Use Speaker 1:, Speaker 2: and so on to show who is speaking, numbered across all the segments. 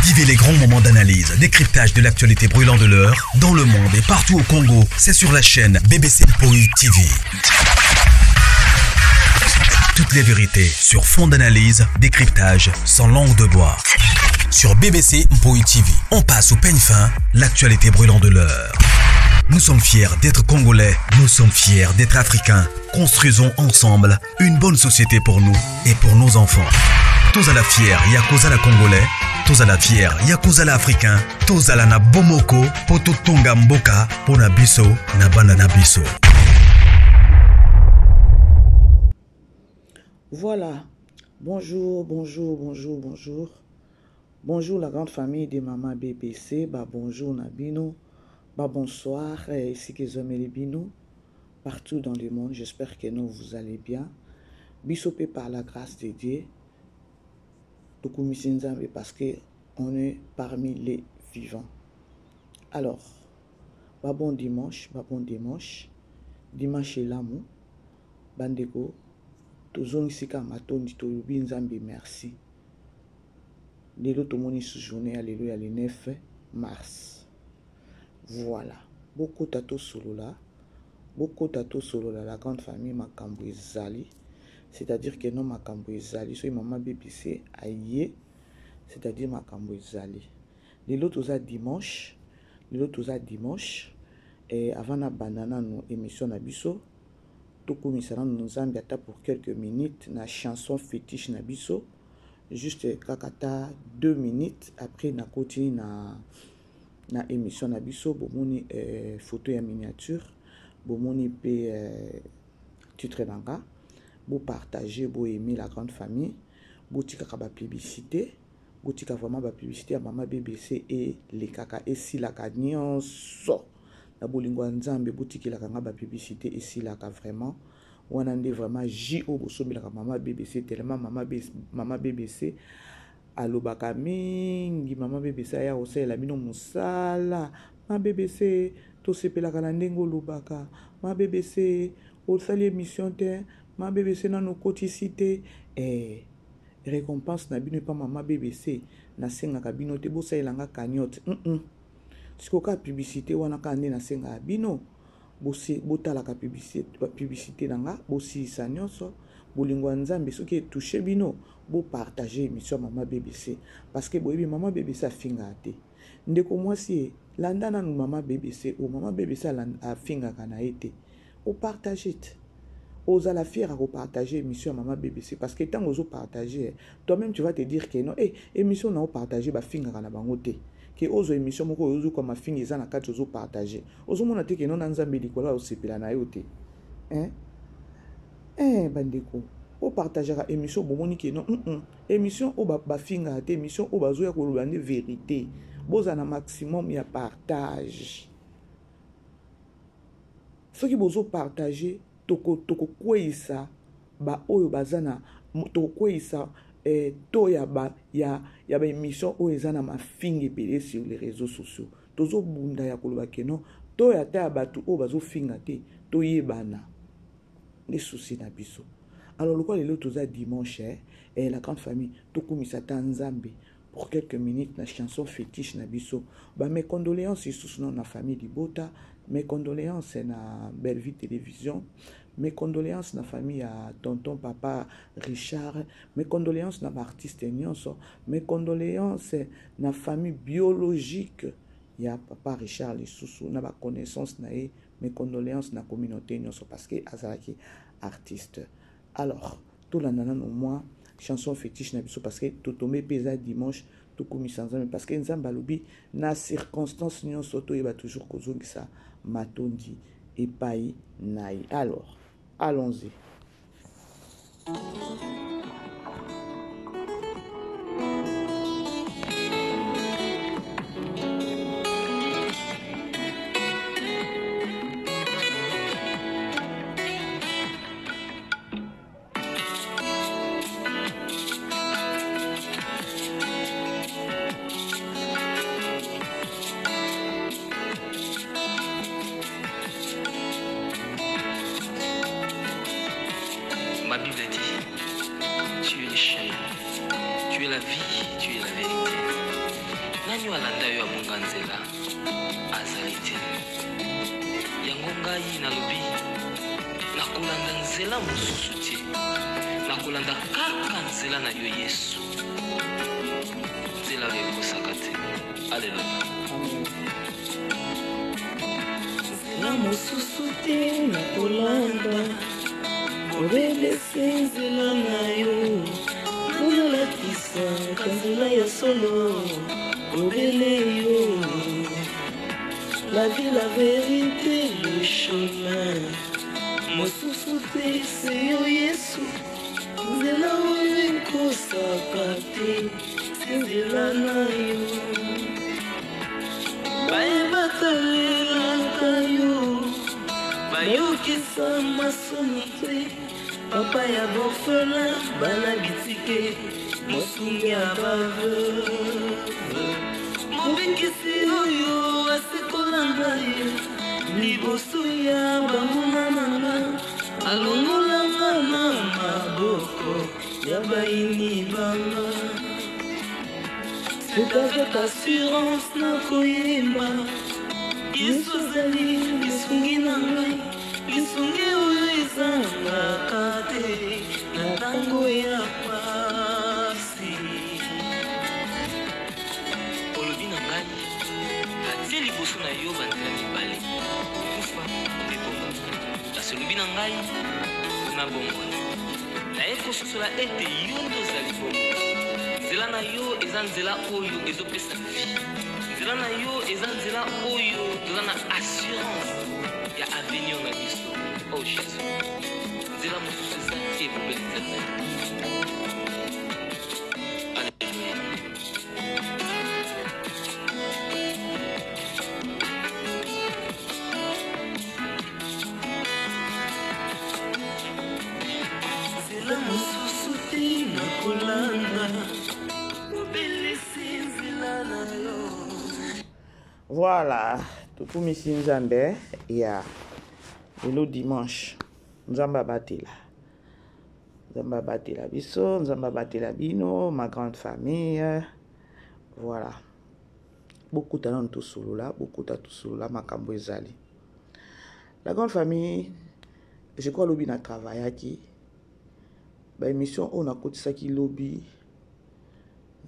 Speaker 1: Vivez les grands moments d'analyse, décryptage de l'actualité brûlante de l'heure, dans le monde et partout au Congo. C'est sur la chaîne BBC Mpoï TV. Toutes les vérités sur fond d'analyse, décryptage, sans langue de bois. Sur BBC Mpoï TV, on passe au peigne fin, l'actualité brûlante de l'heure. Nous sommes fiers d'être Congolais, nous sommes fiers d'être Africains. Construisons ensemble une bonne société pour nous et pour nos enfants. Tous à la fière, Yakozala Congolais. Tous à la fière, Yakozala Africain. Tous à la na Bomoko, Poto Tonga Mboka, Pona Biso, Nabana Nabiso.
Speaker 2: Voilà. Bonjour. Bonjour la grande famille de Maman BBC. Bonjour Nabino. Bonsoir. Ici que les Bino. Partout dans le monde. J'espère que vous allez bien. Bisopé par la grâce de Dieu. Parce qu'on est parmi les vivants. Alors, bon dimanche. Dimanche est l'amour. Bandeko. Tozongisika matondi tolubi nzambe merci. Lelo tomoni sous journée alléluia le 9 mars. Voilà. Beaucoup tato solo là, la grande famille makambo ezali. C'est-à-dire que non makambo ezali, so maman BBC aye, c'est-à-dire makambo ezali. Lelo toza dimanche, et avant na banana no émission na biso. Tokomisana nzambe ata pour quelques minutes na chanson fétiche na biso juste kakata 2 minutes après na continue na émission na biso bomoni photo ya miniature bomoni pe titre nanga bo partager bo aimer la grande famille bo tika ba publicité bo tika vraiment ba publicité ya Maman BBC et les kaka et si la nyonso na bolingo nzambe boutique la kanga ba publicité ici là vraiment on a vraiment J.O. Bosobi la Maman BBC tellement Maman BBC alobaka mingi Maman BBC aya osela bino musala Maman BBC to sepela kana ndengo lobaka Maman BBC osali émission te Maman BBC na no coticité récompense na bino pas Maman BBC na senga ka bino te bosailanga cagnotte sikoka publicité wana ka nde na senga bino botala ka publicité nanga bosi sa nyonso bolingo nzambe soki touché bino bo partager émission Maman BBC parce que boyebi Maman BBC afinga te ndeko mwasi landa na Maman BBC o Maman BBC afinga kana ete o partager aux à la fière à partager émission Maman BBC parce que tant aux partager toi-même tu vas te dire que non émission na partager ba finga kana bango te que ozo émission moko ozo comme fingi za na kati ozo partager ozo mona te que non nzambe likola osepela na yo te bandeko o partagera émission bomoni que non émission o ba finga te émission o bazo ya koloba ne vérité boza na maximum ya partage ce qui bozo partager toko kwesa ba oyo bazana toko kwesa to ya ba émission o ezana mafingi pele sur les réseaux sociaux tozo bunda ya koloba keno to ya ta batu o bazo finga te to yebana les soucis na biso. Alors le quoi les toza dimanche la grande famille to komisa tanzambe pour quelques minutes na chanson fétiche na biso mes condoléances sous na famille Libota, mes condoléances na Belle Vie Télévision, mes condoléances na famille à tonton papa Richard, mes condoléances na artiste nyonso, mes condoléances na famille biologique ya papa Richard lisusu na ba connaissance na mes condoléances na communauté nyonso parce que azalaki artiste. Alors tout la nana no moi chanson fétiche na biso parce que to tomber pesa dimanche to komisa nzambe parce que nzambe alobi na circonstance nyonso to yeba toujours kozongisa matondi epai nai. Alors allons-y.
Speaker 3: Ma Bible dit nani alanda yo abunga nzela azali te yango ngai nalobi nakolanda nzela mosusu te nakolanda kaka nzela na yo Yesu nzela oyo ekosaka te. Alleluya.
Speaker 4: nzela mosusu te nakolanda obelese nzela na yo ozolakisa kanzela ya solo obele yo la vie, la vérité, le chemin mosusu te se yo Yesu nzela oyo ekosaka te se nzela na yo bayebatalelaka yo bayokisa masoni te papa ya bofela bana bitike mosungi ya baveuve mobikisi oyo asekolanga ye liboso ya bamona nanga alongolanga na maboko ya baini banga. C'est avec assurance nakoyemba Yesu azali lisungi na ngai lisungi oyo ezangaka te na ntango ya pasi.
Speaker 3: olobi na ngai batie liboso na yo banzela mibale kufa mpe bongo kasi olobi na ngai na bongo naye kososola ete yo nde ozali bongo nzela na yo eza nzela oyo ezopesa vie nzela na yo eza nzela oyo toza na assurance ya avenir na biso. Oh Jésus nzela mosusu eza te ebobeli nzela na yo. Alleluya.
Speaker 4: Nzela mosusu te nakolanda obelesi nzela na yo.
Speaker 2: Voilà, tukumisi nzambe ya lelo dimanche nzambe abatela biso nzambe abatela bino ma grande famille. Voilà, bokuta nanu tosolola makambo ezali la grande famille. Je crois lobi na travaillaki ba émission on a kotisaki lobi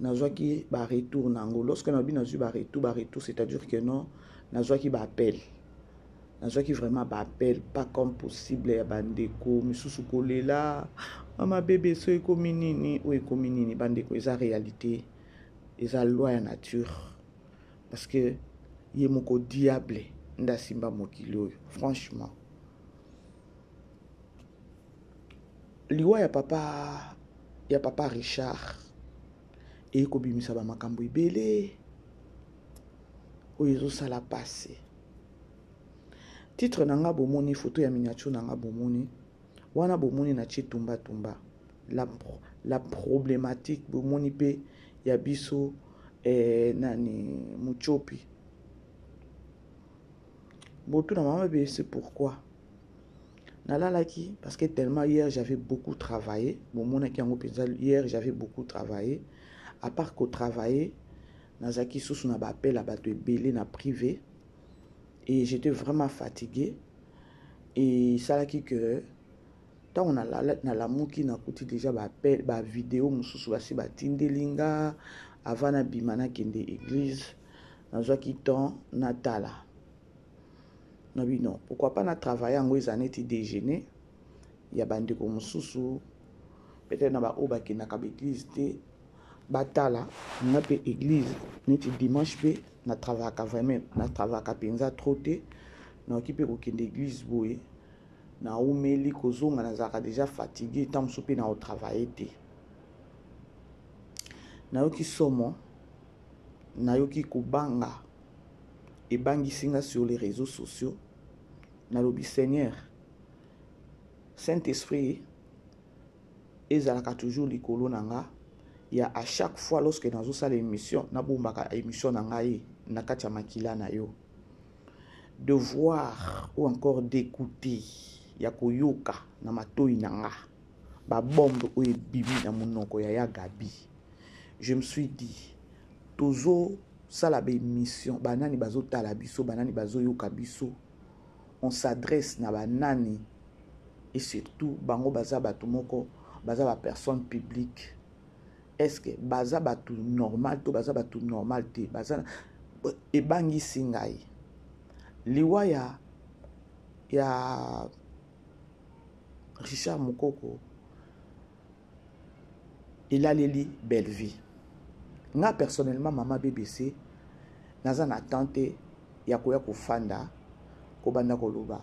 Speaker 2: nazwaki ba retour nango lorsque nabi nazwi ba retour c'est-à-dire que non nazwaki ba appel nazwaki vraiment ba appel pas comme possible ya bandeko misusu kolela mama bébé so ekomi nini o ekomi nini bandeko eza réalité eza loi ya nature parce que ye moko diable nda simba mokili oyo franchement liwa ya papa Richard et kobimisa ba makambo ibele oyo ezosala passé titre nanga bomoni photo ya miniature nanga bomoni wana bomoni na chitumba la problématique bomoni pe ya biso nani muchopi botu na mama be c'est pourquoi nalalaki parce que tellement hier j'avais beaucoup travaillé bomona ki yango penza hier j'avais beaucoup travaillé à part qu'au travail nazaki sous na ba appel à bato ebele na privé et j'étais vraiment fatigué et ça là qui que tant on a la muki na kuti déjà ba appel ba vidéo mususu basi ba tindelinga avant na bimana kende église nazaki temps natala na bi non pourquoi pas na travailler en ezaneti déjeuner ya bandeko mususu peut-être na ba obaki na ka église te batala na pe église neti dimanche pe na travaillaka vraiment na travaillaka penza trop te na okipe kokende église boye na umeli kozonga nazaka déjà fatigué tant mosusu na otravailler te nayoki somo nayoki kobanga ebangisinga sur les réseaux sociaux nalobi Seigneur Saint-Esprit ezalaka toujours likolo nanga ya à chaque fois lorsque nazo sala émission na bombaka émission na ngai na kati ya makila na yo de voir ou encore d'écouter ya koyoka na matoi nanga ba bombe o ebibi na monoko ya Gabi je me suis dit tozo sala ba émission banani bazo tala biso banani bazo yoka biso on s'adresse na banani et surtout bango baza batu moko baza ba personne publique. Est-ce que baza batu normal to baza batu normal te baza ebangi singai liwa ya Richard Mukoko il a leli belle vie. Nga personnellement mama BBC naza na tante ya koya kofanda ko banda koloba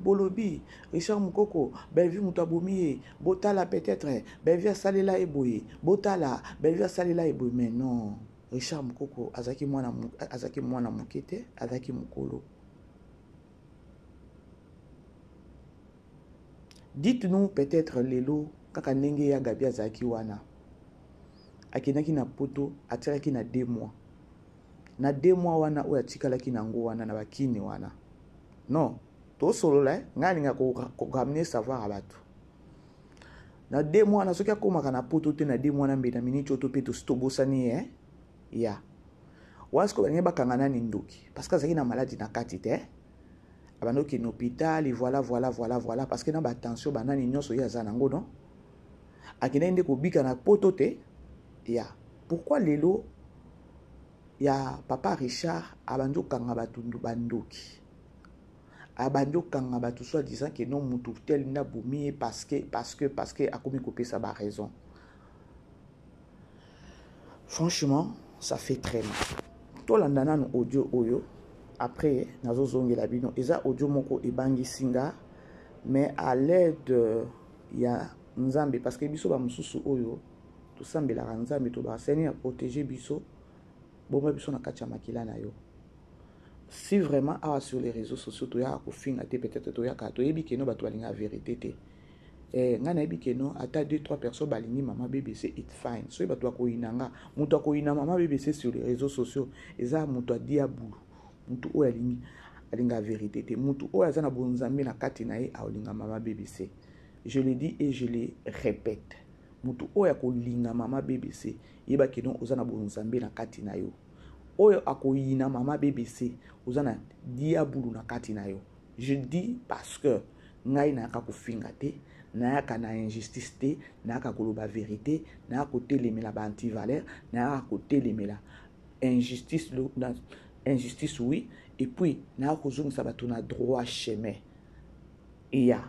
Speaker 2: bolobi Richard Mukoko belle vie muta bomiye botala peut-être belle vie salela eboye botala belle vie salela eboye mais non Richard Mukoko azaki mwana mokete azaki mukolo. Dites-nous peut-être lelo kaka ndenge ya Gabi azaki wana akinaki na poto atiraki na 2 mois na 2 mois wana oyo atikalaki nango wana na bakini wana non to solola ngani nga ko ramener savoir à bato na 2 mois na soki akomaka na poto te na 2 mois na mbena miniti oto pe to stobosani ya wasko bangi bakanga nani ndoki parce que azaki na maladie na kati te abanoki na hôpital voilà parce que na ba tension banani nyonso ya za nango non akina inde ko bika na poto te ya pourquoi lelo ya papa Richard abanjo kanga batundu bandoki abanjo kanga batu soit disant que non mutu tel na boumi parce que akomi couper sa ba raison. Franchement ça fait très mal. To landana no audio oyo après nazo zongela bino eza audio moko ebangi singa mais à l'aide ya Nzambe parce que biso ba mususu oyo to sambela Nzambe to ba seni a protéger biso bomba biso na kacha makila na yo. Si vraiment awa sur les réseaux sociaux to ya ko finga te peut-être to ya ka to yebi keno ba to alinga vérité te ngana yebi keno ata 2-3 personnes balingi mama BBC it fine so ba to ko inanga muto ko ina mama BBC sur les réseaux sociaux eza muto diabulu mutu oyo alinga vérité te mutu oyo azana bonzambe na kati na ye alinga mama BBC. Je le dis et je le répète. Mutu oyo akolinga mama BBC yeba keno ozana bonzambe na kati na yo. Oyo akoyina mama BBC ozana diabulu na kati na yo. Je dis parce que ngai na ka kofinga te na ka na injustice te na ka koloba vérité na ka telemela ba anti-valeur na ka telemela injustice injustice oui et puis na ka zongisa bato na droit chemin. Et ya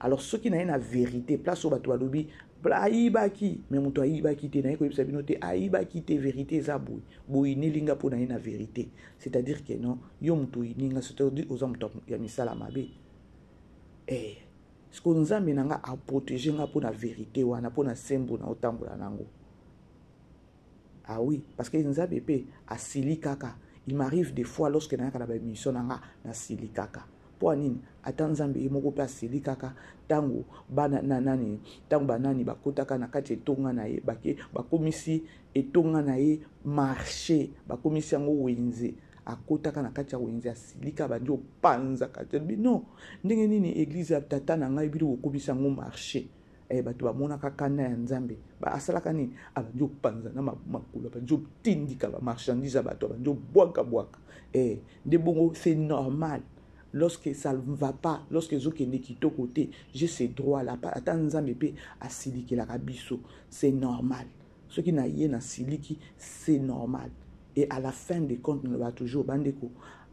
Speaker 2: alors ceux qui n'ont la vérité place au bateau alobi aibaki mais muto aibaki te na ko yebisa bino te aibaki te vérité za boyi ni linga po na ina vérité c'est-à-dire que non yo muto ininga c'est-à-dire aux hommes ya misala mabe ce qu'on Nzambe nanga a protéger nga po na vérité wana po na sembo na otambola nango. Ah oui parce que Nzambe pe asili kaka il m'arrive des fois lorsque na ka ba mission nanga na sili kaka po nini ata Nzambe moko pe asili kaka tango bana nani tango banani bakotaka na kati etonga na ye bakomisi etonga na ye marché bakomisi yango wenze akotaka na kati ya wenze asilika banjo panza kati non ndenge nini église ya tata na ngai bili okomisa yango marché bato bamonaka kanda ya Nzambe ba asalaka nini abanjo panza na makula banjo tindika ba marchandise bato banjo bwaka de bongo c'est normal. Lorsque ça ne va pas, lorsque zoke ne kito côté, j'ai ces droits là. Attends, Nzambe pe asiliki la kabiso, c'est normal. Ce qui n'a rien à siliki, c'est normal. Et à la fin des comptes, on va toujours bandeko.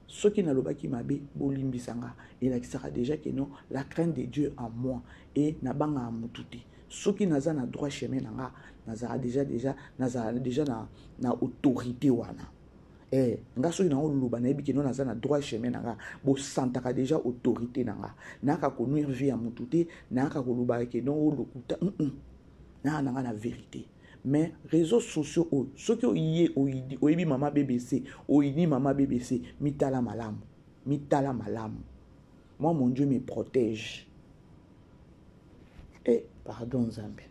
Speaker 2: Ce qui n'a pas qui m'a bé, bolimbi sanga, il a déjà que non, la crainte de Dieu en moi et n'a banga à moututi. Ce qui n'a pas droit chemin n'a déjà na autorité wana. Nga so ina oluba na ebiki nona za na droit chemin nanga bo santaka déjà autorité nanga naka ko nuire vie ya mututé naka ko luba ke non olukuta na nanga na vérité mais réseaux sociaux ceux qui oyebi mama BBC oyini mama BBC mitala malamu moi mon Dieu me protège pardon Nzambe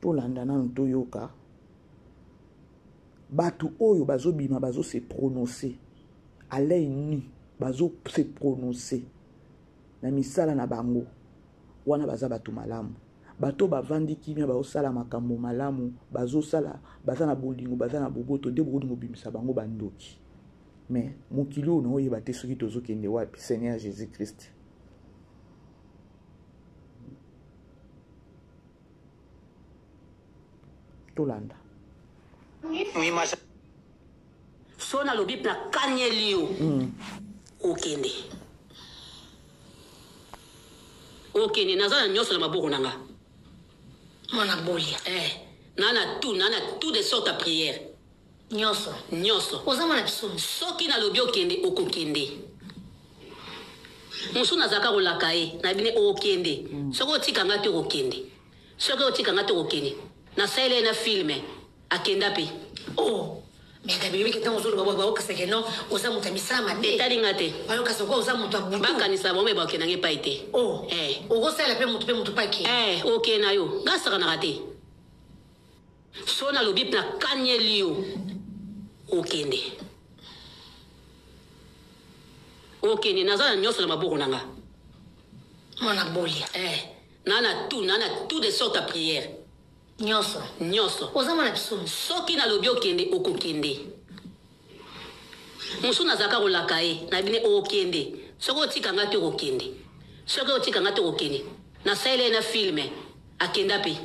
Speaker 2: to landana nto yoka batu oyo bazo bima bazo se prononcer à l'œil nu bazo se prononcer na misala na bango wana baza batu malamu bato bavandi kimia baosala makambo malamu bazosala baza na bolingo baza na boboto nde bolingo bimisa bango bandoki mais mokili oyo naoyeba te soki tozokende wapi Seigneur Jésus Christ. Tolanda
Speaker 5: so na lobi na kanyeli yo okende nazana nyonso na maboko nanga
Speaker 6: mwana bolia
Speaker 5: nana tout de sorte à prière
Speaker 6: nyonso oza mwana biso
Speaker 5: soki na lobi okende okokende musu nazaka kolaka ye na bine okende soki otikanga te okende soki otikanga te okende na saile na filme akenda pe
Speaker 6: mais dabi que tant ozolo babo ka sekeno oza muta misala mabe
Speaker 5: talinga te
Speaker 6: bayo ka soko oza muta butu
Speaker 5: bakanisa bombe bakena nge paite
Speaker 6: okosala pe mutu paki
Speaker 5: okena yo gasaka na rate so na lobi na kanyeli yo okende nazana nyonso na maboko nanga
Speaker 6: mwana bolia
Speaker 5: nana tout de sorte à prière
Speaker 6: nyonso
Speaker 5: oza mwana biso soki na lobi okende okokende musu nazaka kolaka ye na bine okende soki otikanga te okende soki otikanga te okende na saile na filme akenda pe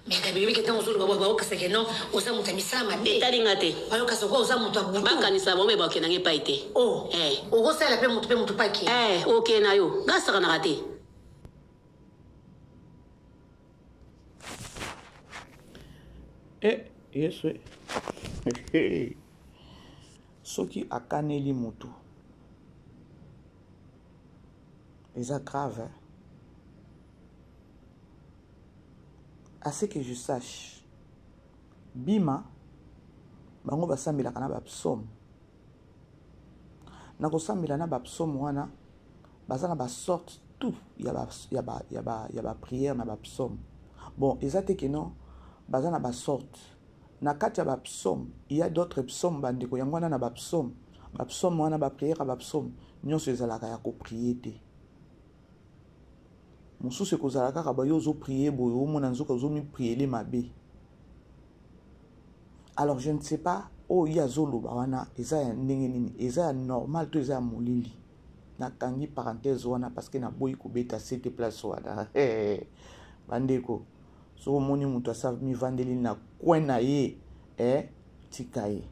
Speaker 6: mais dabi que tant ozolo babo ka sekeno oza muta misala mabe
Speaker 5: talinga te
Speaker 6: bayo ka soko oza muta butu
Speaker 5: bakanisa bombe bakena nge paite
Speaker 6: okosala pe mutu paki
Speaker 5: okena yo gasaka na rate
Speaker 2: yesu soki akaneli mutu eza grave à ce que je sache bima bango basambelaka na bapsaume na kosambela na bapsaume wana baza na basorte tout ya baprière na bapsaume bon eza te ke non baza na basorte na kati ya bapsaume il y a d'autres psaumes bandeko yango wana na bapsaume wana baprière ya bapsaume nyonso ezalaka ya koprie te mosusu ekozala kaka bayo ozoprie boye omona nzoka ozomipriele mabe. Alors je ne sais pas oyo azoloba wana eza ya ndenge nini, eza ya normal to eza ya molili. Nakangi parenthèse wana parce que naboyi kobeta cette place wana bandeko so omoni mutu asa mivandeli na coin na ye tika ye.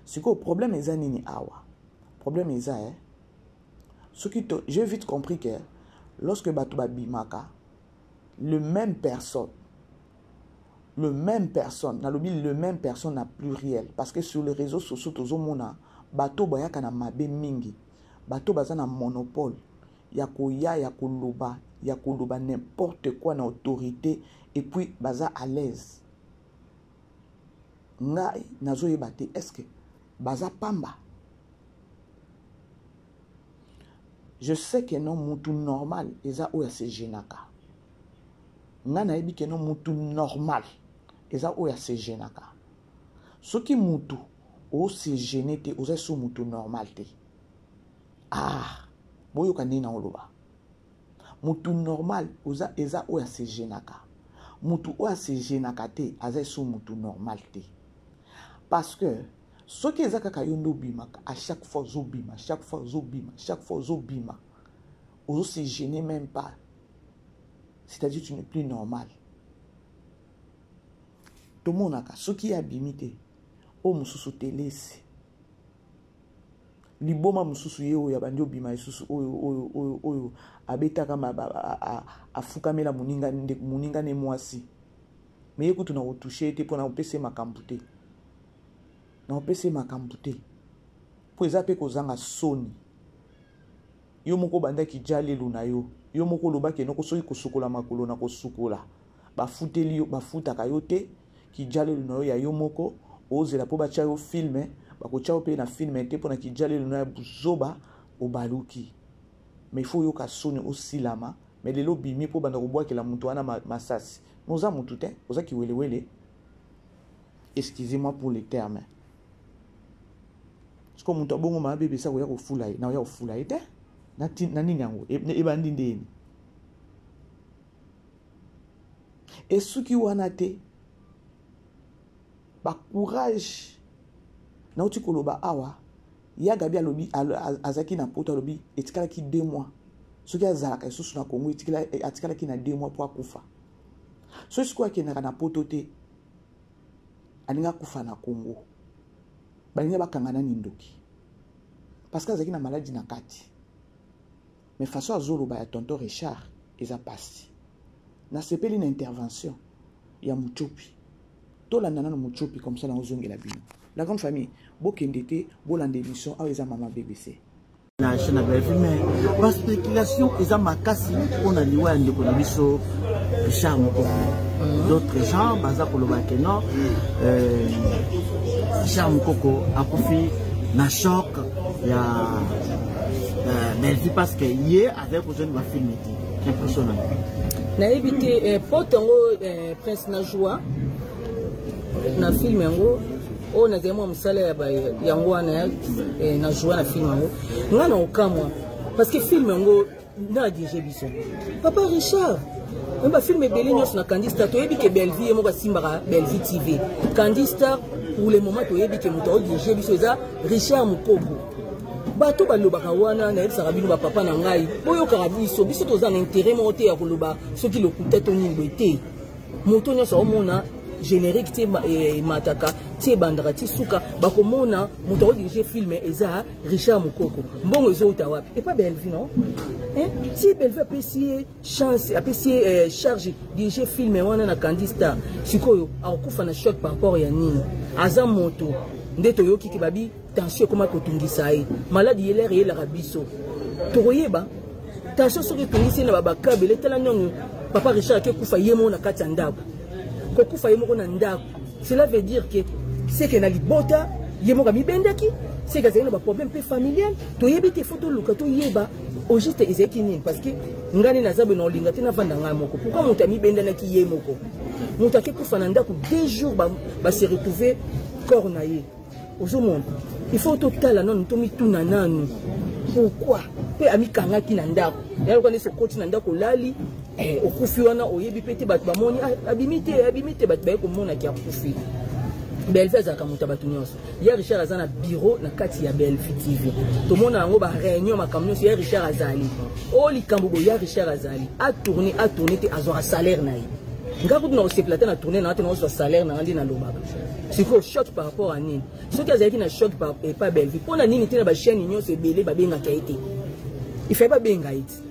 Speaker 2: Siko problème eza nini awa? Problème eza j'ai vite compris que lorsque bato babimaka le même personne na pluriel parce que sur les réseaux sociaux tozomona bato bayaka na mabe mingi, bato baza na monopole ya koya ya koloba n'importe quoi na autorité et puis baza à l'aise. Ngai nazoyeba te est-ce que baza pamba? Je sais que non mutu normal eza oya se genaka. Nga na yebi que non mutu normal eza oya se genaka. Soki mutu o se gene te oza so mutu normal te. Boyo kandi na oloba. Mutu normal oza eza oya se genaka. Mutu oya se genaka te aza so mutu normal te. Parce que ce qui est à chaque fois zobima, on se gêne même pas. C'est-à-dire tu n'es plus normal. Tout le monde a ce qui est abimité. Oh mususu telesi. Liboma mususu yeo ya bandio bima isusu oyo abeta kama afukamela muninga ne mwasi. Mais écoute na retoucher te pour na opese makambute. Na opese makambute po eza pe kozanga soni yo moko banda kijali luna yo moko lobaki noko soki kosukola makolo na kosukola bafuteli yo bafutaka yo te kijali luna yo ya yo moko ozela po bacha yo filme bakocha pe na filme te po na kijali luna ya buzoba obaluki mais il faut yo ka soni osilama mais lelo bimi po banda kobwakela mutu wana masasi noza mutu te oza kiwelewele. Excusez-moi pour les termes. Comme on t'a bon ma bébé ça ya kofula na ya kofula ite na nini yango ebandi ndeni et soki wana te ba courage na uti koloba awa ya gabi alobi azaki na poto alobi etikalaki 2 mois soki azalaka lisusu na Congo atikalaki na 2 mois po akufa so sikoyo akendaka na poto te alinga kufa na Congo balinga bakangana nindoki parce que azalaki na maladie na kati mais façon azoloba ya tonton Richard eza pasi na sepeli na intervention ya Muchopi tolanda na Muchopi comme ça na ozongela bino la grande famille bokendete bolanda émission awa eza mama BBC
Speaker 7: na chaîne BFM mais par spéculation eza makasi on a liwa ya ndeko na biso Richard Mukoko d'autres gens baza koloba ke non Richard Mukoko akufi na choc ya Belvi parce que hier avec besoin de ma film était impressionnant
Speaker 8: na évité potango Prince Najwa na film yango on a vraiment musala ya ngwana na jouer na film yango ngana okamwa parce que film yango na dirige biso papa Richard on film ebele nyos na Candista to yebi ke Belvi mo ba simbara Belvi TV Candista pour le moment to yebi ke moto dirige biso za Richard Mukoko bato balobaka wana na yebisaka bino bapapa na ngai boyokaka biso toza na intérêt moko te ya koloba soki lokuta to nini boye te moto nyonso omona générique te mataka te bandaka ti suka bakomona moto akodirige film eza Richard Mukoko mbongo ezouta wapi et pas Belvi non si Belvi apesi chance apesi charge dirige film wana na Candista sikoyo akokufa na choc par rapport ya nini aza moto nde toyokiki babi tension koma kotungisa ye maladi yelere yelaka biso tokoyeba tension soki etungisi na babakabele tala niongo papa Richard akekufa ye moko na kati ya ndako kokufa ye moko na ndako cela veut dire que c'est que na libota ye moko amibendaki c'est que azali na baproblème mpe familial toyebi te fo toluka toyeba au juste ezalaki nini parce que ngani nazabe na olinga te navanda ngai moko pourquoi moto amibendanaki ye moko moto akekufa na ndako 2 jours base retrouver corps na ye ozomona il faut totala nanu tomituna nanu pourquoi pe amikangaki na ndako yalo kwa neso koti na ndako lali okufi wana oyebi pete bato bamoni abimite bato baye komona ki akufi Belvi azalaka moto bato nyonso ya Richard aza na bureau na kati ya Belvi TV tomona yango ba réunion makambo nyonso ya Richard azali o likambo bo ya Richard azali a tourner te azwa salaire na ye ngako tuna oseplata na tourner na te na ozwa salaire na ngandi na lobaka siko choc par rapport à nini soki azalaki na choc par pas Belvi pona nini te na ba chaîne nyonso ebele babengaka ete il fait pas benga ete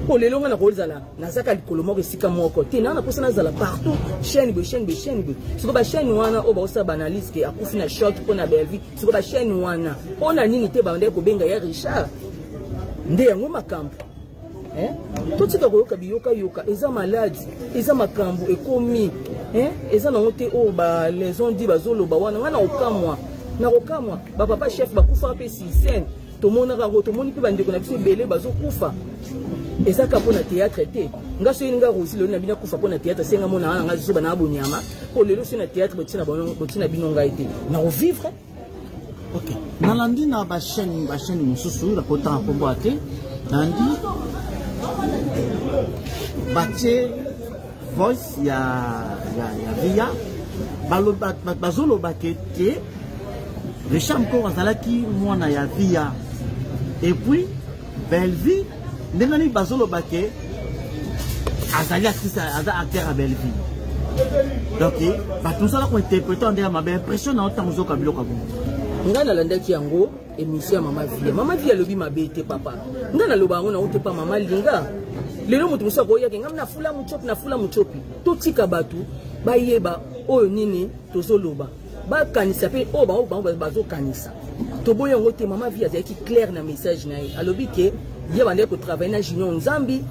Speaker 8: pour les longs, on a nazaka likolo moko esika moko te na posa nazala partout chaîne be siko ba chaîne wana o ba osa banalise ke akufi na choc pour na Belvi siko ba chaîne wana ona nini te ba ndeko kobenga ya Richard nde yango makambo tout tika koyoka biyoka eza maladi eza makambo ekomi eza na ngote o ba les on dit bazoloba wana okamwa na okamwa ba papa chef bakufa pe si scène tomona rango tomoni pe bandeko na biso belé bazokufa ezaka pona théâtre te ngaso yinga rosi lo na bina kufa pona théâtre senga mona nga zo bana abonyama ko lelo sina théâtre botina bino ngai te na revivre
Speaker 7: OK nalandi na ba chaîne mususu la kota kombo ate nandi bache voice ya via bazolo bakete Richard Mukoko azalaki mwana ya via et puis Belvi ndengani bazolo bake azali actrice aza acteur à Belvi donc tout ça là ko interpréter ndenge ma impression na otango zoka biloko bongo
Speaker 8: ngana landaki yango émission mama via lobi mabete papa ngana loba ngo na ote pa mama linga lelo mutu musa ko yake ngamna fula muchopi to tika batu bayeba oyo nini tozoloba bakanisa pe o bazokanisa toboya ngo te mama via azaki clair na message na ye alobi ke ye bande ko travailler na Junior Nzambi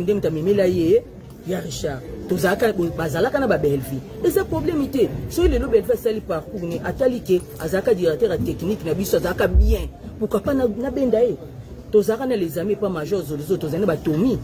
Speaker 8: nde mutamemela ye ya Richard tozalaka bazalaka na ba Belvi et ce problème ité so le Belvi sali parcours ni atali ke azaka directeur technique na biso azaka bien pourquoi pas na benda ye tozalaka na les amis pas major zozo tozana ba Tommy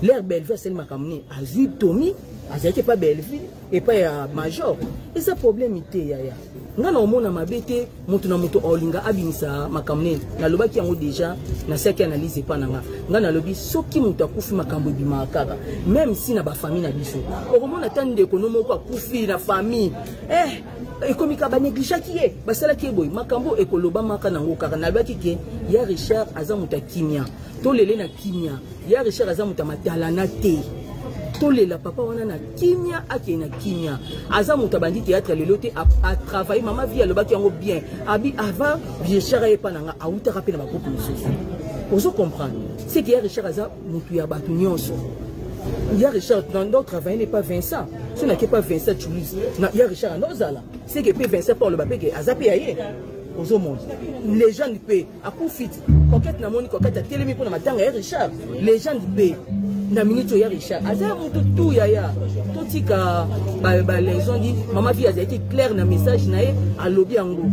Speaker 8: l'air Belvi sali makamni azui Tommy azalaki pas Belleville et pas ya major et ça problème ite yaya nga na omona mabete mutu na mutu olinga abimisa makamne na lobaki yango déjà na saki analyse pa nanga nga na lobi soki mutu akufi makambo bima kaka même si na ba famille na biso okomona tande ekonomo ko akufi na famille ekomika ba négligaki ye basalaki boy makambo ekoloba maka nango kaka na lobaki ke ya Richard azamuta kimia to lele na kimia ya Richard azamuta matalana te tolela papa wana na kimia ake na kimia aza muta bandi théâtre lelote a travailler mama vie alobaki yango bien abi avant Richard epa nanga auta rappeler ma couple mosusu ozo comprendre c'est que Richard aza mutu ya batu nyonso ya Richard dans travail n'est pas Vincent ce n'est pas Vincent Toulouse na ya Richard nozala c'est que pe Vincent Paul Babé que azape aye ozo monde les gens pe akufit coquette na moni coquette a telemi pour na matanga ya Richard les gens pe na minute ya Richard aza mutu tout yaya totika ba les gens dit maman vie a été clair na message na ye a lobby yango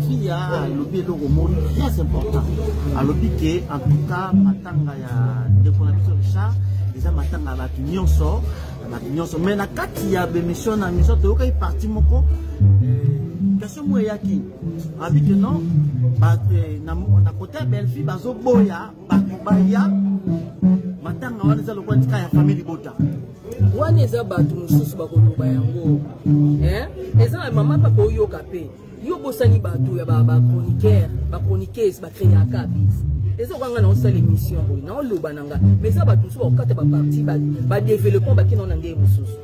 Speaker 7: fille a lobby do monde très important a lobby que en tout cas matanga ya décoration Richard déjà matanga ba nyonso mais na kati ya bemission na mission to ka parti moko question mo yaki abi que non ba na côté belle fille bazo boya ba baya matanga wana za lokwa tika ya family bota
Speaker 8: wana eza batu mususu bakoloba yango eza mama papa oyoka pe yo bosani batu ya ba chroniqueurs ba créer kabisa eza kwanga na osala émission boy na oloba nanga mais eza batu mususu bakata ba parti ba développement bakina na ngeye mususu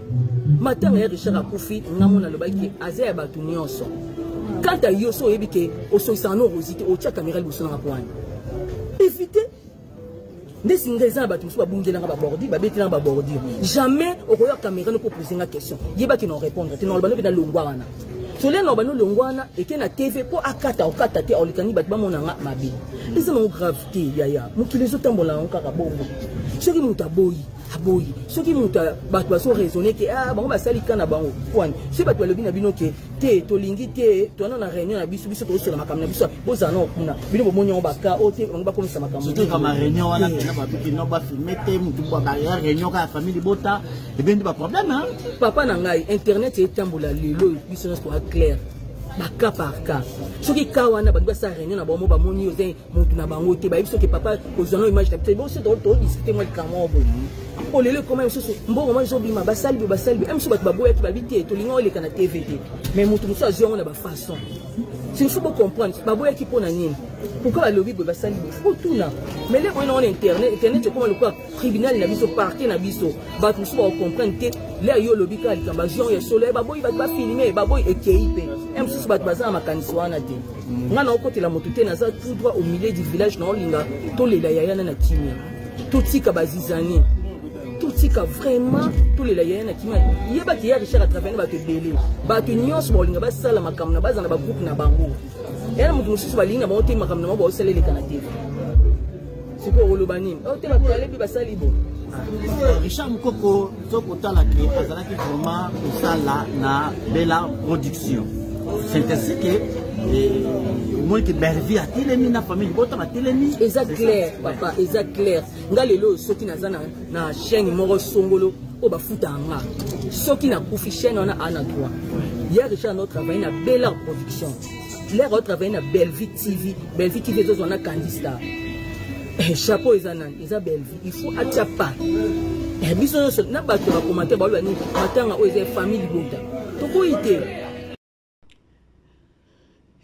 Speaker 8: matanga ya Richard akufi ngamona lobaki aza ya batu nyonso quand a yo so yebike osoisano rosité o tia caméra liboso na kwani éviter ndesingeza batu mususu babungelanga ba bordi babetela ba bordi jamais okoya caméra ne peut poser une question yebaki non répondre te non bano na longwa wana Solé no bano longwana eke na TV po akata okata te olikani bat ba monanga mabe. Eza no gravité yaya. Mukile zo tambola nkaka bombo. Soki muta boyi, aboyi. Soki muta bat ba so raisonner ke bango ba sali kana bango. Kwani. Si bat lobi na bino ke te to lingi te to na réunion na biso biso to sala makamna biso boza no kuna. Bino bo monyo baka o te bango ba komisa makamna.
Speaker 7: Surtout kama réunion wana pena ba biki no ba filmer te mutu ba barrière réunion ka famille bota et bien ba problème hein.
Speaker 8: Papa na ngai internet e tambola lelo biso na soit clair. Baka par cas. Soki kawana ba sa réunion na bango ba moni o te mutu na bango te ba biso ke papa kozana image te bon c'est to discuter moi comment bon. O lelo comment so mbongo moi zobima ba salbi même so ba boya ki ba biti to lingo le kana TV te. Mais mutu muso azio na ba façon. Si vous pouvez comprendre, c'est pas bon qui pour nani. Pourquoi la lobby va salir? Faut tout là. Mais les gens ont internet c'est comme le quoi tribunal na biso parquet na biso. Ba tout ça comprendre que là yo lobby ka likamba zion ya soleil ba boy ba filmer ba boy ekeipe. Même si ba baza makanisi wana te. Ngana okoti la motuté na za tout droit au milieu du village na olinga to lela yaya na kimia. Tout tika bazizani. Tout tika vraiment tous les layers na kimia. Yeba ki ya Richard à travers ba te belé. Ba te nyos bolinga ba sala makam na baza na ba groupe na bango. Elle m'a dit que je suis allé makamna ba osele le canadiens. C'est pour le banim. O te ba tole bi ba salibo.
Speaker 7: Richard Mukoko zoko tala ke azala ki vraiment osala na bela production. C'est ainsi que moi qui bervi a telemi na famille bota ba telemi.
Speaker 8: Exact clair papa, exact clair. Ngalelo soki nazana na chaîne moko songolo o ba futa nga. Soki na kufi chaîne on a ana droit. Hier Richard notre travail na bela production. Les autres travaillent dans Belleville TV. Belleville TV, ils ont un candidat. Chapeau, ils ont Belleville. Il faut attiapa. Et puis, ils ont pas commenté. Famille.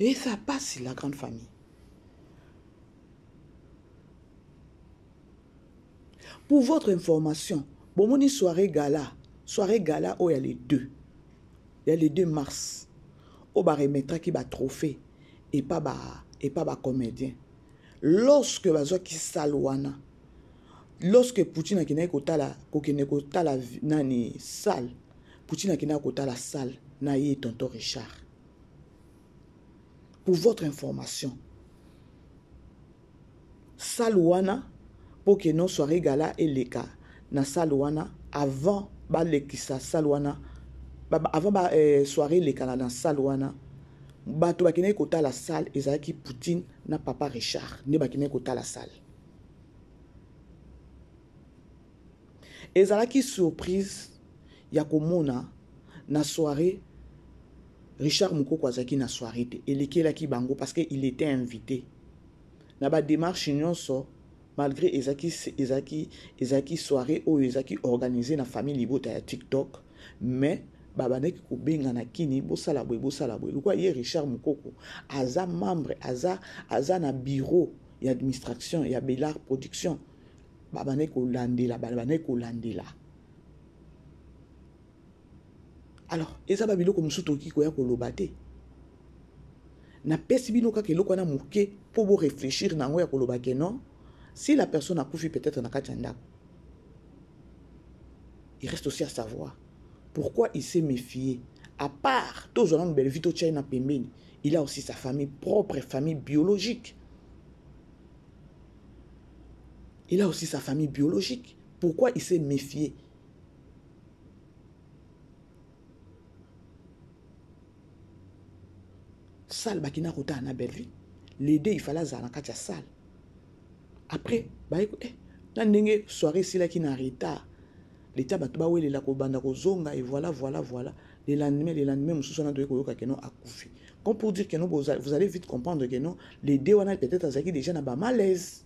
Speaker 2: Et ça passe la grande famille. Pour votre information, bon, mon soirée gala, où il y a les deux. Il y a les 2 mars. On va remettre qui va trophée et pas comédien. Lorsque bazo ki salwana, lorsque Poutine a kina kota la nani salle, Poutine a kina kota la salle na ye tonton Richard. Pour votre information, salwana pour que non soirée gala et les cas na salwana avant ba lekisa salwana. Avant la soirée, les Canadiens dans la salle, bato bakine kota la salle, ezaki Poutine na papa Richard, ne bakine kota la salle. ezalaki surprise ya komona na soirée Richard Mukoko azaki na soirée te elekelaki bango parce que il était invité na ba démarche nyonso malgré ezaki soirée oyo ezaki organisé na famille libota ya TikTok mais babandaki kobenga na kini bosala boye lukwa ye Richard Mukoko aza membre aza na bureau ya administration ya Bellard Production babandaki kolandela alors eza ba biloko mususu toki koya koloba te na pesi bino kaka eloko wana moke po bo réfléchir nango ya koloba ke non si la personne a couché peut-être na kati ya ndako il reste aussi à savoir pourquoi il s'est méfié à part tous les belle vie China pembeni il a aussi sa famille propre famille biologique pourquoi il s'est méfié salle bakina kota na belle vie les deux il fallait zala kati ya salle après ba na ndenge soirée sila ki na retard l'état bato ba welela ko banda ko zonga et voilà le lendemain mususu na doye ko yoka keno akufi comme pour dire que non vous allez vite comprendre que non les deux wana peut-être azaki déjà na ba malaise.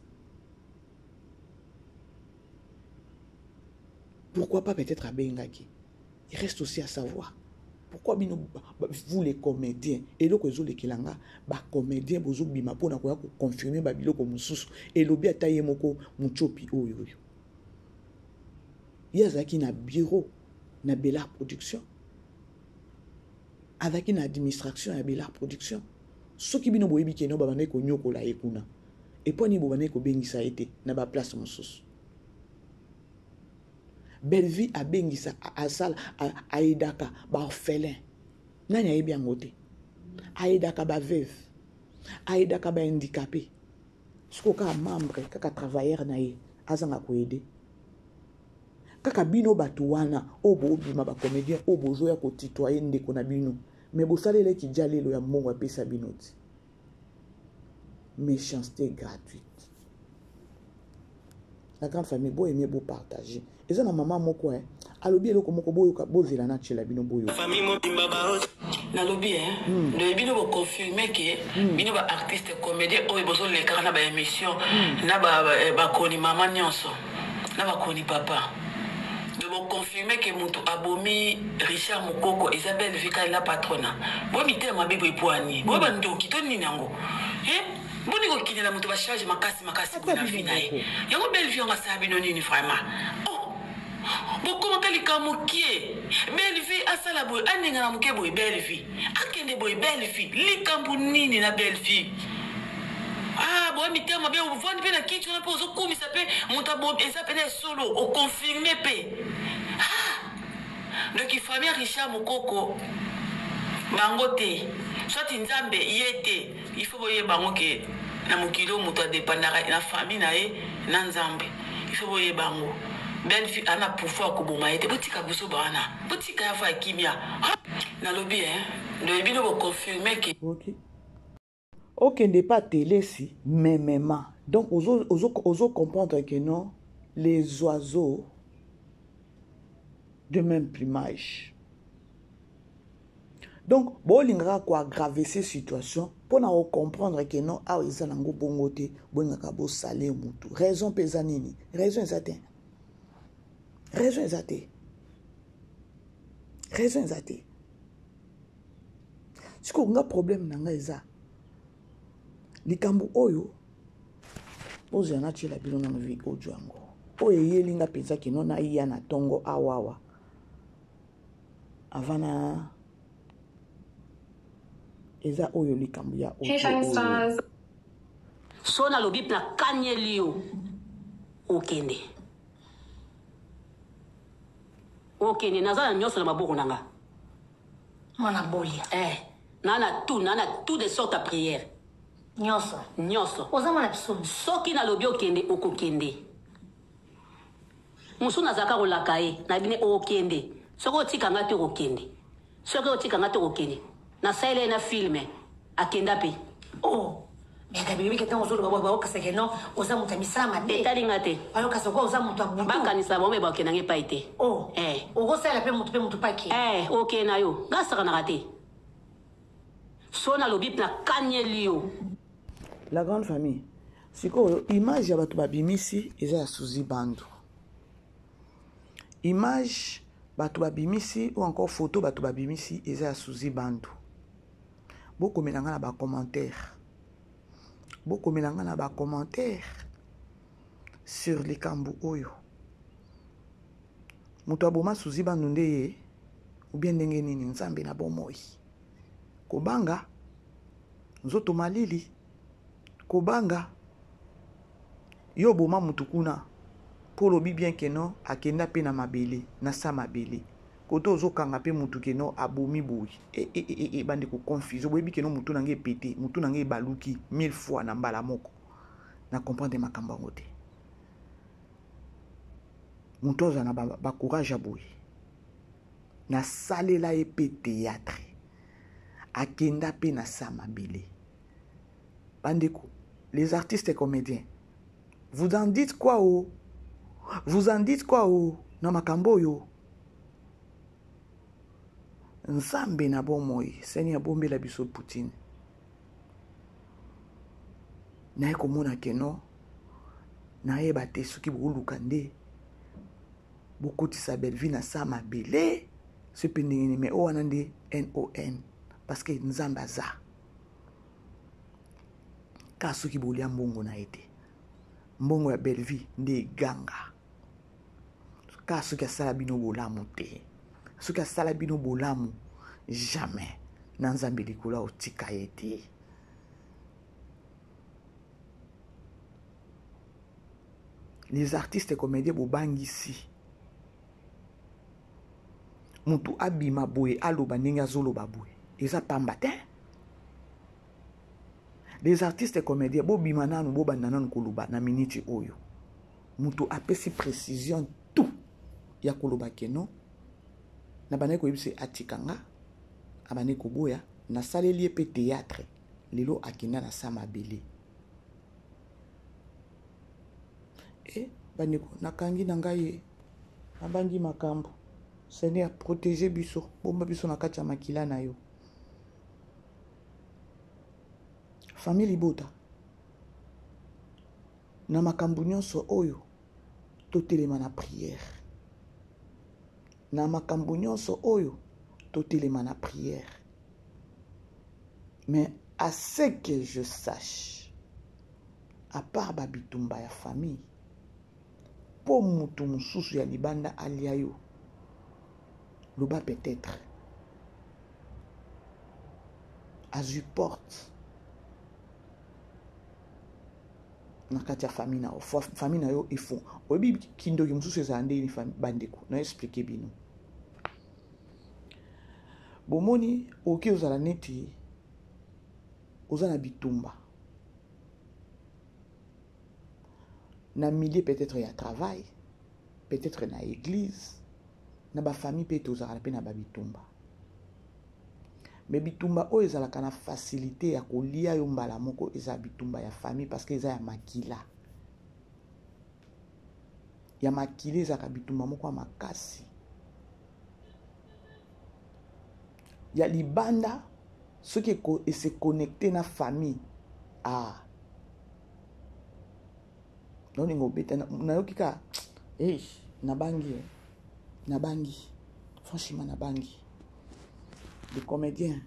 Speaker 2: Pourquoi pas peut-être à Bengaki? Il reste aussi à savoir pourquoi vous les comédiens et le kozo le kilanga ba comédien bozo bima pona ko confirmer ba biloko mususu et lobi ataye moko muchopi oyo. Yazaki na bureau na Bellard Production avec une administration à Bellard Production soki bino boyebi keno ba bande ko nyokola ekuna et poni bo bande ko bengisa été na ba place mususu. Belle vie a bengisa a sal a edaka ba orphelin nani ayebi angote a edaka ba veuve a edaka ba handicapé siko ka membre kaka travailleur na ye azanga ko aider kaka bino batu wana obo bima ba comédien obo zo ya ko titoyer ndeko na bino mais bo salele ki jalelo ya mongo apesa binoti méchanceté gratuite. La grande famille bo aimer bo partager et ça na maman moko alobi eloko moko bo zela na chela bino boyo
Speaker 6: famille mo bimba ba na lobi de bino bo confirmer que bino ba artiste comédien o bozo le kana ba émission na ba koni maman nyonso na ba koni papa de bo confirmer que mutu abomi Richard Mukoko Isabelle Vika la patrona bo mitema bibo ipoani bo ba ndoki to nini nango boni ko kinela mutu ba charge makasi bona finaye yango belle vie on va sabi no nini vraiment beaucoup de gens qui belle vie à ça la boy aninga na muke boy belle vie akende boy belle vie likambu nini na belle vie boy mitema be o vendre pe na kitu na pozo kumi ça peut monta bon et ça peut solo au confirmer pe donc il famille Richard Mukoko bangote soit nzambe yete il faut boyer bango ke na mukilo muto dépendara na famille na ye na nzambe il faut boyer bango. Belle fille ana pouvoir ko boma ete botika buso bana botika ya fa kimia na lobby le bino ko confirmer que
Speaker 2: OK n'est pas télé si même donc ozo comprendre que non les oiseaux de même plumage donc bolinga ko aggraver ces situations pour na comprendre que non a ezanango bongote bongaka bo salé mutu raison pesanini raison exacte. Raison exacte. Si vous avez un problème, vous avez un likambo oyo. Vous avez un problème dans la vie. Vous avez un problème dans la vie. Tongo awawa. Avana. Eza oyo likambo ya oyo.
Speaker 5: Sona lobi na kanye liyo. Okende. OK, ni nazana nyoso na maboko nanga.
Speaker 6: Mona bolia.
Speaker 5: Nana tout de sorte à prière. Nyoso.
Speaker 6: Ozama na biso.
Speaker 5: Soki na lobi okende okokende. Musu na zaka kolakae na bine okende. Soko tika ngate okende. Soko tika ngate okende. Na saile na filme akenda pe.
Speaker 9: mais tabi ke tan ozolo baba okasa ke non oza muta misala mate
Speaker 5: talinga te
Speaker 9: alokasa ko oza muta butu
Speaker 5: bakanisa bombe bakena pa ite
Speaker 9: oh okosala pe mutu paki
Speaker 5: okay na yo gasaka na rate sona lobi na kanyeli yo
Speaker 2: la grande famille sikoyo image ya bato babimisi eza ya Suzy Bandu image bato babimisi ou encore photo bato babimisi eza ya Suzy Bandu bokomelanga na bacommentaire sur likambo oyo moto aboma Suzy Bandu nde ye ou bien ndenge nini nzambe na bomoi kobanga nzoto malili kobanga yo boma mutu kuna po lobi bien ke no akenda pe na mabele na sa mabele koto ozokanga pe mutu ke no abomi boyi bande ko confuse boyebi ke no mutu nange epete mutu nange ebaluki 1000 fois na mbala moko na comprendre makambo yango te mutu oza na bacourage aboyi na salela ye pe théâtre akenda pe na sa mabele bandeko les artistes et comédiens vous en dites quoi na makambo yo nzambe na bomoi seni abombela biso Poutine naye komona keno nayeba te soki boluka nde bokotisa Bellevue na sa mabele sepe ndenge me o wana nde NON parce que nzambe aza ka soki bolia mbongo na ete mbongo ya Bellevue nde eganga ka soki asala bino bolamu te soki asala bino bolamu jamais na nzambe likolo otika ye te les artistes et comédiens bobangisi mutu abima boye aloba ndenge azoloba boye eza pamba te les artistes et comédiens bobima nanu bobanda nanu koloba na minute oyo mutu apesi précision tout ya koloba keno na bana koyebisa atikanga abane koboya na saleli pe théâtre lelo akina na sa mabele baneko nakangi na ngai abangi makambo sene a protéger biso bomba biso na kati ya makila na yo famille libota na makambo nyonso oyo totelema na prière na makambo nyonso oyo totelema na prière mais à ce que je sache à part babitumba ya famille po mutu mususu ya libanda alia yo loba peut-être azui porte na kati ya famille na famille na yo ifo oyebi kindoki mususu ezala ndeni bandeko na expliquer bino bomoni oki ozala neti oza na bitumba na milieu peut-être ya travail peut-être na église na ba famille pe tozala pe na ba bitumba mais bitumba oyo ezalaka na facilité ya kolia yo mbala moko eza bitumba ya famille parce que eza ya makila ezalaka bitumba moko ya makasi ya libanda soki se connecter na famille noningo beta nayoki ka nabangi franchement nabangi les comédiens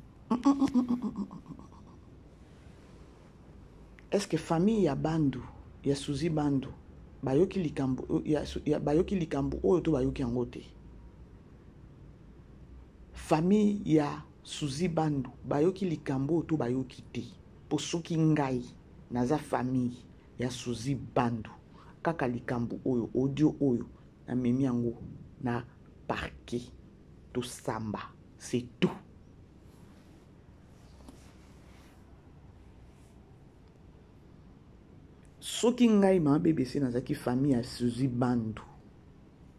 Speaker 2: est-ce que famille ya Bandu ya Suzy Bandu bayoki likambo oyo to bayoki yango te famille ya Suzy Bandu bayoki likambo oyo to bayoki te po soki ngai naza famille ya Suzy Bandu kaka likambo oyo audio oyo na memi yango na parquet to samba c'est tout soki ngai ma BBC nazaki famille ya Suzy Bandu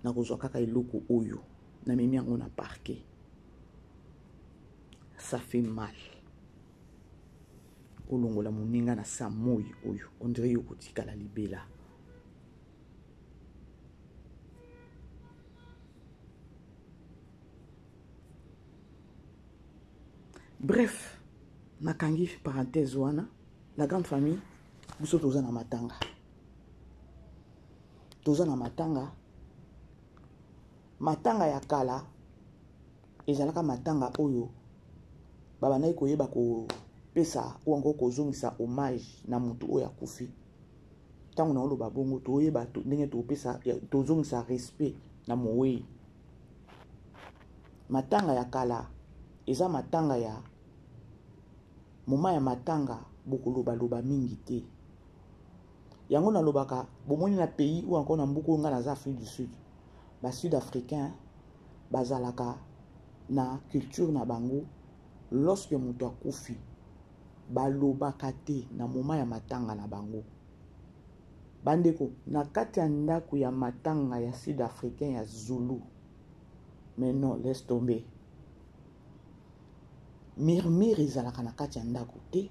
Speaker 2: na kozwa kaka eloko oyo na memi yango na parquet ça fait mal olongola moninga na samoi oyo on dirait yo kotikala libela. Bref, nakangi parenthèse wana, la grande famille, biso toza na matanga. Toza na matanga. Matanga ya kala, ezalaka matanga oyo, babanayi koyeba ko pesa ou encore kozongisa hommage na mutu oyo akufi. Tango na oloba bongo toyeba ndenge topesa tozongisa respect na mowei. Matanga ya kala, eza matanga ya moma ya matanga bokoloba loba mingi te. Yango na lobaka bomoni na pays ou encore na mbuku nga na Afrique du Sud. Ba Sud-Africain bazalaka na culture na bango lorsque mutu akufi balobaka te na moma ya matanga na bango. Bandeko na kati ya ndako ya matanga ya Sud-Africain ya Zulu. Mais non, laisse tomber. Murmure ezalaka na kati ya ndako te,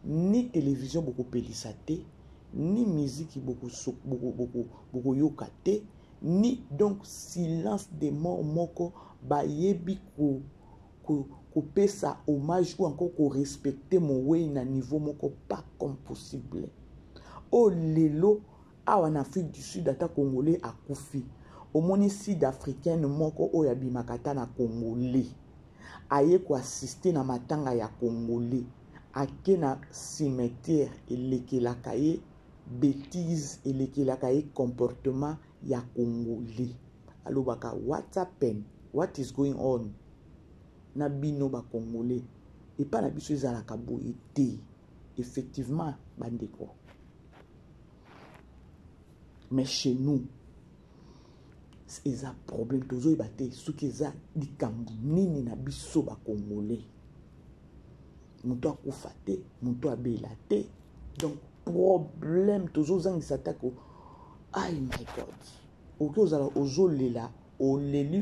Speaker 2: ni télévision boko pelisa te, ni musique boko yoka te, ni donc silence de mort moko bayebi ko pesa hommage ou encore ko respecter mowei na niveau moko pas comme possible. Oh lelo awa na Afrique du Sud ata Congolais akufi. Omoni Sud-Africaine moko oyo abimakata na Congolais. Aye ko assister na matanga ya Congolais. Ake na cimetière elekelaka ye bêtise elekelaka ye comportement ya Congolais. Alobaka what happened? What is going on? Na bino ba Congolais. Et pas na biso ezalaka boye te. Effectivement, bandeko. Mais chez nous, c'est un problème. Tozo ibate, ce qui est likambu nini na biso ba Congolais. Muto akufate, muto abelate. Donc problème tozo zangi satako. Ay my God. Oke ozala ozolela, oleli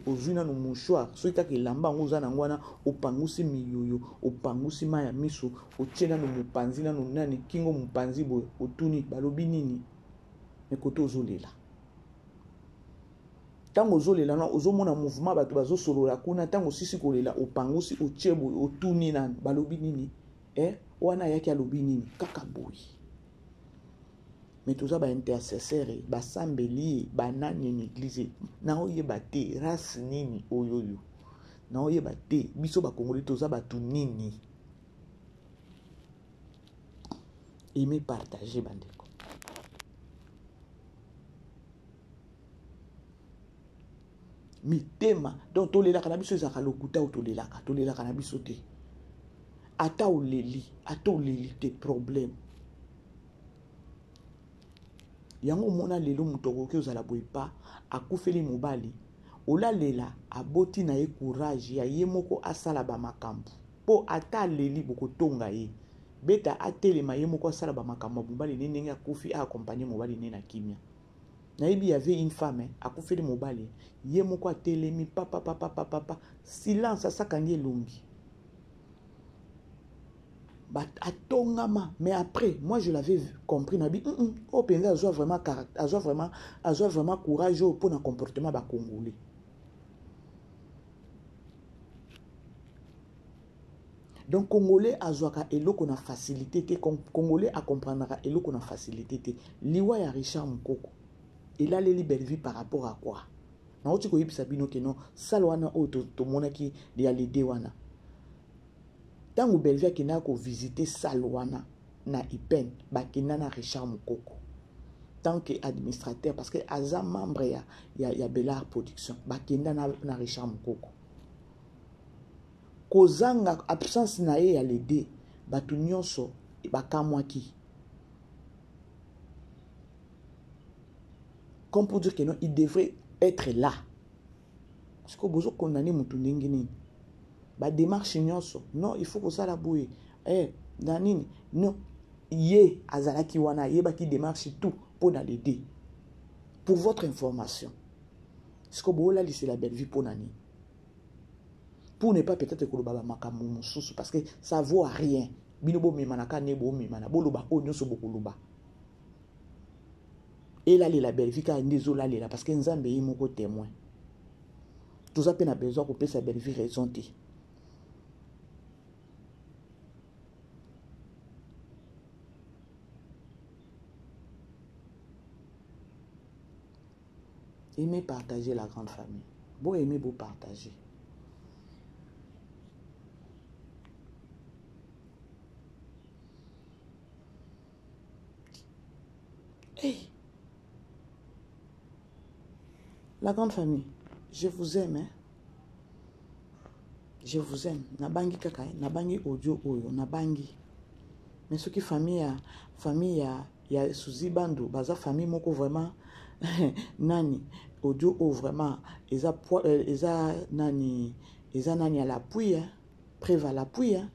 Speaker 2: ozuna no mouchoir. Soita ke lamba ngozana ngwana opangusi miyoyo, opangusi maya miso, ochena no mupanzi na no nani kingo mupanzi boy, otuni balobi nini. Mais koto ozolela. Tango ozolela na ozomona mouvement bato bazo solola kuna tango sisi kolela opangusi ochebo otuni na balobi nini wana yaki alobi nini kaka boy. Mais toza ba intercesseur ba sambeli ba nani en église na oyeba te race nini oyoyo na oyeba te biso ba Congolais toza batu nini. Aimer partager bandeko. Mitema donc tolela kana biso ezaka lokuta ou tolela kana biso te ata oleli te problème yango mona lelo mutoko ke ozala boye pa akufeli mobali olalela aboti na ye courage ya ye moko asala ba makambo po ata leli bokotonga ye beta atelema ye moko asala ba makambo mobali ndenge akufi accompagner mobali ne na kimia. Naïbi y avait une femme, akufeli mobali, ye moko atelemi papa, silence ça kangi longi. But atongama, mais après, moi je l'avais compris, nabi, oh penza azwa vraiment caractère, azwa vraiment courage pour na comportement ba Congolais. Donc Congolais azwaka eloko na facilité te, Congolais a comprendra eloko na facilité te. Liwa ya Richard Mukoko. Il a les belles vies par rapport à quoi? Na oti ko yebisa bino ke non salwana o to monaki ya lede wana. Tango Belvia kina ko visiter salwana na Ipen ba kina na Richard Mukoko. Tant que administrateur parce que aza membre ya Belard Production ba kina na Richard Mukoko. Kozanga absence na ye ya lede batu nyonso ba kamwaki. Comme pour dire que non, il devrait être là. Parce que vous condamnez mon tournée. Bah démarche non, il faut que ça la bouille. Nanini, non, yé azalaki wana yé ba qui démarche tout pour l'aider. Pour votre information. Parce que vous là c'est la belle vie pour nani. Pour ne pas peut-être que le baba makamu parce que ça vaut à rien. bino bo memana ka ne bo memana boloba o nyoso bokuluba et là la belle vie ka ndezola lela parce que nzambe yi moko témoin tout ça peine a besoin ko pesa belle vie raison te. Aimez partager la grande famille. Bon, aimez vous partager. Hey. La grande famille, je vous aime. Hein? Je vous aime. Nabangi kaka, nabangi audio oyo, nabangi. Mais ce qui famille ya Suzy Bandu, baza famille moko vraiment nani audio o vraiment eza nani à l'appui hein, preuve à l'appui hein.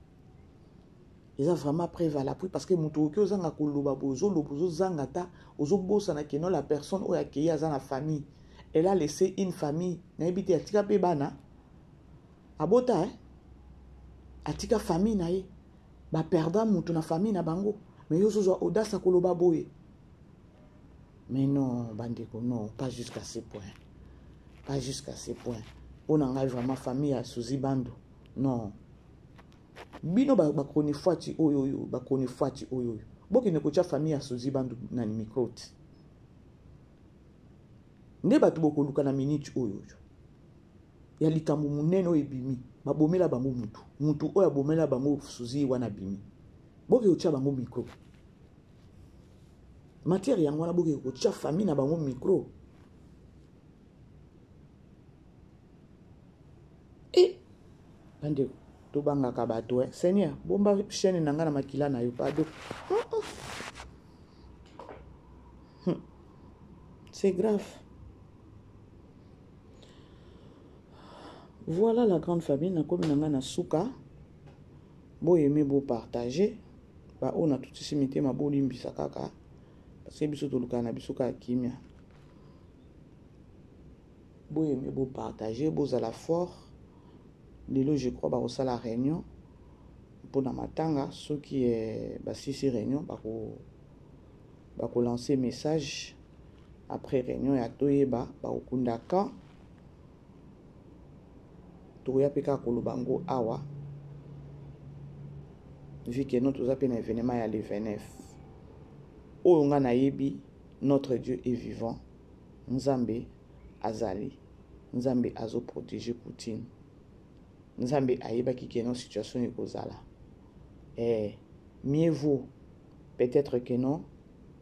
Speaker 2: Eza vraiment preuve à l'appui parce que mutu ki ozanga koloba bozo lobozo zanga ta ozo bossa na keno la personne o accueilli aza na famille, elle a laissé une famille na ebité atika pe bana abota hein, atika famille na ye ba perdre mutu na famille na bango mais yo zo audace koloba boye. Mais non, bandeko, non, pas jusqu'à ce point. Pas jusqu'à ce point. On en a vraiment famille à Suzy Bandu. Non. Bino ba koni fati oyo, ba koni fati oyo. Boki ne kocha famille à Suzy Bandu na micro. Ne ba tubo koluka na minute oyo. Ya likambo muneno ebimi, ba bomela bango mutu. Mutu oya bomela bango Suzy wana bimi. Boki ocha bango micro. Matière yango na boke ko tcha famille na bango micro. Et bande to banga ka bato hein. Seigneur, bomba chaîne nanga na makila na yo pado. C'est grave. Voilà la grande famille na komi nanga na suka. Bo aimer bo partager. Ba on a tout simité ma bo limbisa kaka. Parce que biso tolukana biso ka kimia. Bo aimer bo partager, bo za la fort. Lelo je crois ba ko sala réunion pour na matanga ceux qui est ba sisi réunion ba ko lancer message après réunion ya toyeba ba okunda ka to ya peka ko lubango awa vu que notre appel événement ya le 29. Oh, on a yebi, notre Dieu est vivant. Nzambe azali. Nzambe azo protéger Poutine. Nzambe ayeba ki kenon situation est kozala. Mieux vaut peut-être que non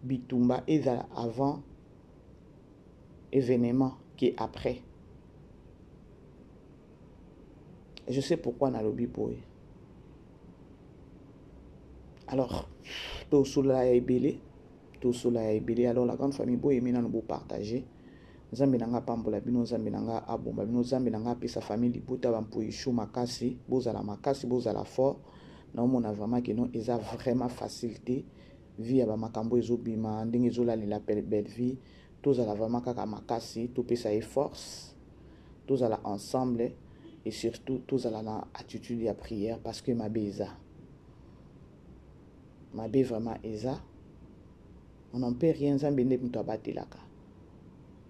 Speaker 2: bitumba ezala avant événement qui est après. Je sais pourquoi na lobi boy. Alors, tout cela est belé. Tout cela est belé. Alors la grande famille boy emina no partager. Nzambe nanga pambola bino, nzambe nanga abomba bino, nzambe nanga pe sa famille libuta bampoishu makasi, bozala makasi, bozala fort. Na mona vraiment que non eza vraiment facilité via ba makambo ezobima ndenge ezola la belle vie. Tozala vraiment kaka makasi, to pe sa force. Tozala ensemble et surtout tozala na attitude ya prière parce que ma beza. Ma bé vraiment eza. On n'en peut rien nzambe nde muto abatelaka.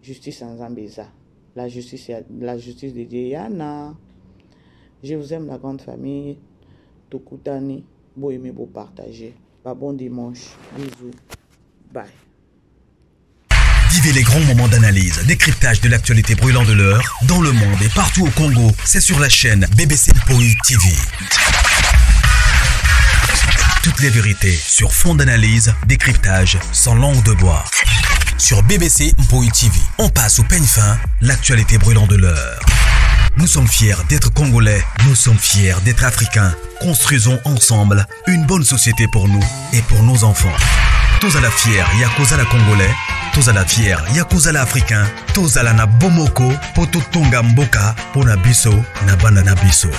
Speaker 2: Justice en Zambéza. La justice de Dieu. Yana. Je vous aime la grande famille. Tokutani. Beau aimer, beau partager. Bon dimanche. Bisous. Bye.
Speaker 1: Vivez les grands moments d'analyse, décryptage de l'actualité brûlante de l'heure, dans le monde et partout au Congo. C'est sur la chaîne BBC Mpoi TV. Toutes les vérités sur fond d'analyse, décryptage sans langue de bois. Sur BBC Mpoi TV, on passe au peigne fin, l'actualité brûlante de l'heure. Nous sommes fiers d'être Congolais, nous sommes fiers d'être Africains. Construisons ensemble une bonne société pour nous et pour nos enfants. Tous à la fière, Yakoza la Congolais, tous à la fière, Yakoza la Africain, tous à la na Bomoko, Poto Tonga Mboka, Pona Biso, na Banana Biso.